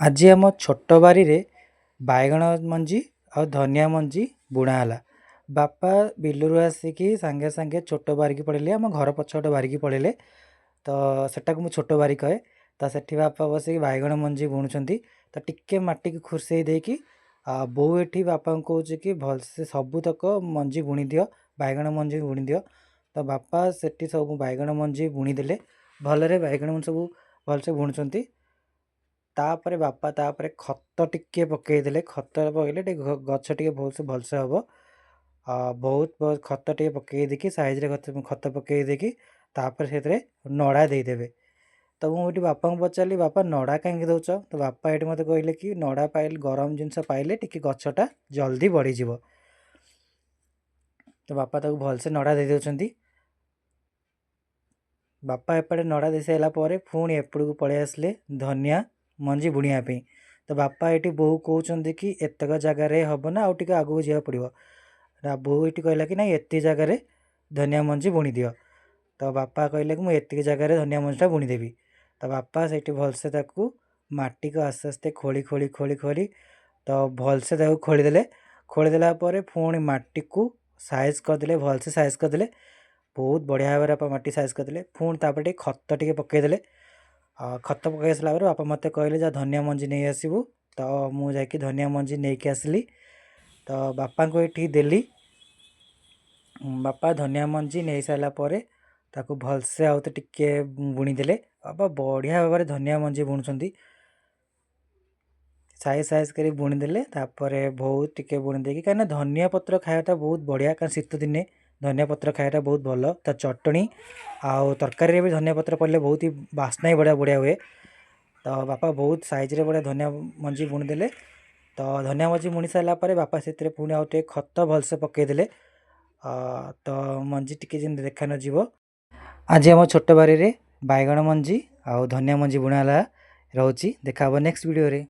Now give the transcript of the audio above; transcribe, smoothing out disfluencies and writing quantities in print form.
ଆଜି ଆମ ଛୋଟ ବାରିରେ ବାଇଗଣ ମଞ୍ଜି ଆଉ ଧନିଆ ମଞ୍ଜି ବୁଣା ହେଲା। ବାପା ବିଲରୁ ଆସିକି ସାଙ୍ଗେ ସାଙ୍ଗେ ଛୋଟ ବାରିକି ପଳେଇଲେ, ଆମ ଘର ପଛପଟ ବାରିକି ପଳେଇଲେ। ତ ସେଟାକୁ ମୁଁ ଛୋଟ ବାରି କହେ। ତ ସେଠି ବାପା ବସିକି ବାଇଗଣ ମଞ୍ଜି ବୁଣୁଛନ୍ତି। ତ ଟିକେ ମାଟିକି ଖୁର୍ସେଇ ଦେଇକି ବୋଉ ଏଠି ବାପାଙ୍କୁ କହୁଛି କି ଭଲସେ ସବୁତକ ମଞ୍ଜି ବୁଣି ଦିଅ, ବାଇଗଣ ମଞ୍ଜି ବୁଣି ଦିଅ। ତ ବାପା ସେଠି ସବୁ ବାଇଗଣ ମଞ୍ଜି ବୁଣିଦେଲେ। ଭଲରେ ବାଇଗଣ ମଞ୍ଜି ସବୁ ଭଲସେ ବୁଣୁଛନ୍ତି। ତାପରେ ବାପା ତାପରେ ଖତ ଟିକେ ପକେଇଦେଲେ। ଖତ ପକେଇଲେ ଟିକେ ଗଛ ଟିକେ ଭଲସେ ହେବ। ବହୁତ ଖତ ଟିକେ ପକେଇ ଦେଇକି ସାଇଜ୍ରେ ଖତ ପକେଇ ଦେଇକି ତାପରେ ସେଥିରେ ନଡ଼ା ଦେଇଦେବେ। ତ ମୁଁ ଏଠି ବାପାଙ୍କୁ ପଚାରିଲି, ବାପା ନଡ଼ା କାହିଁକି ଦେଉଛ? ତ ବାପା ଏଠି ମୋତେ କହିଲେ କି ନଡ଼ା ପାଇଲେ, ଗରମ ଜିନିଷ ପାଇଲେ ଟିକେ ଗଛଟା ଜଲ୍ଦି ବଢ଼ିଯିବ। ତ ବାପା ତାକୁ ଭଲସେ ନଡ଼ା ଦେଇ ଦେଉଛନ୍ତି। ବାପା ଏପଟେ ନଡ଼ା ଦେଇ ସାରିଲା ପରେ ପୁଣି ଏପଟକୁ ପଳେଇ ଆସିଲେ ଧନିଆ ମଞ୍ଜି ବୁଣିବା ପାଇଁ। ତ ବାପା ଏଠି ବୋଉ କହୁଛନ୍ତି କି ଏତକ ଜାଗାରେ ହେବ ନା ଆଉ ଟିକେ ଆଗକୁ ଯିବାକୁ ପଡ଼ିବ। ବୋଉ ଏଠି କହିଲା କି ନାଇଁ ଏତିକି ଜାଗାରେ ଧନିଆ ମଞ୍ଜି ବୁଣି ଦିଅ। ତ ବାପା କହିଲେ କି ମୁଁ ଏତିକି ଜାଗାରେ ଧନିଆ ମଞ୍ଜିଟା ବୁଣିଦେବି। ତ ବାପା ସେଇଠି ଭଲସେ ତାକୁ ମାଟିକୁ ଆସ୍ତେ ଆସ୍ତେ ଖୋଳି ଖୋଳି ଖୋଳି ଖୋଳି ତ ଭଲସେ ତାକୁ ଖୋଳିଦେଲେ। ଖୋଳିଦେଲା ପରେ ପୁଣି ମାଟିକୁ ସାଇଜ୍ କରିଦେଲେ, ଭଲସେ ସାଇଜ୍ କରିଦେଲେ। ବହୁତ ବଢ଼ିଆ ଭାବରେ ବାପା ମାଟି ସାଇଜ୍ କରିଦେଲେ। ପୁଣି ତାପରେ ଟିକେ ଖତ ଟିକେ ପକେଇଦେଲେ। ଖତ ପକାଇ ଆସିଲା ପରେ ବାପା ମୋତେ କହିଲେ ଯା ଧନିଆ ମଞ୍ଜି ନେଇ ଆସିବୁ। ତ ମୁଁ ଯାଇକି ଧନିଆ ମଞ୍ଜି ନେଇକି ଆସିଲି। ତ ବାପାଙ୍କୁ ଏଠି ଦେଲି। ବାପା ଧନିଆ ମଞ୍ଜି ନେଇସାରିଲା ପରେ ତାକୁ ଭଲସେ ଆଉ ତ ଟିକେ ବୁଣିଦେଲେ। ବାପା ବଢ଼ିଆ ଭାବରେ ଧନିଆ ମଞ୍ଜି ବୁଣୁଛନ୍ତି। ସାଇଜ୍ କରି ବୁଣିଦେଲେ। ତାପରେ ବହୁତ ଟିକେ ବୁଣି ଦେଇକି, କାହିଁକିନା ଧନିଆ ପତ୍ର ଖାଇବାଟା ବହୁତ ବଢ଼ିଆ, କାରଣ ଶୀତ ଦିନେ ଧନିଆ ପତ୍ର ଖାଇବାଟା ବହୁତ ଭଲ। ତା ଚଟଣି ଆଉ ତରକାରୀରେ ବି ଧନିଆ ପତ୍ର ପଡ଼ିଲେ ବହୁତ ହି ବାସ୍ନା ବି ବଢ଼ିଆ ବଢ଼ିଆ ହୁଏ। ତ ବାପା ବହୁତ ସାଇଜ୍ରେ ବଢ଼ିଆ ଧନିଆ ମଞ୍ଜି ବୁଣିଦେଲେ। ତ ଧନିଆ ମଞ୍ଜି ବୁଣି ସାରିଲା ପରେ ବାପା ସେଥିରେ ପୁଣି ଆଉ ଟିକେ ଖତ ଭଲସେ ପକେଇଦେଲେ। ତ ମଞ୍ଜି ଟିକେ ଯେମିତି ଦେଖା ନଯିବ। ଆଜି ଆମ ଛୋଟ ବାରିରେ ବାଇଗଣ ମଞ୍ଜି ଆଉ ଧନିଆ ମଞ୍ଜି ବୁଣା ହେଲା। ରହୁଛି, ଦେଖା ହେବ ନେକ୍ସଟ ଭିଡ଼ିଓରେ।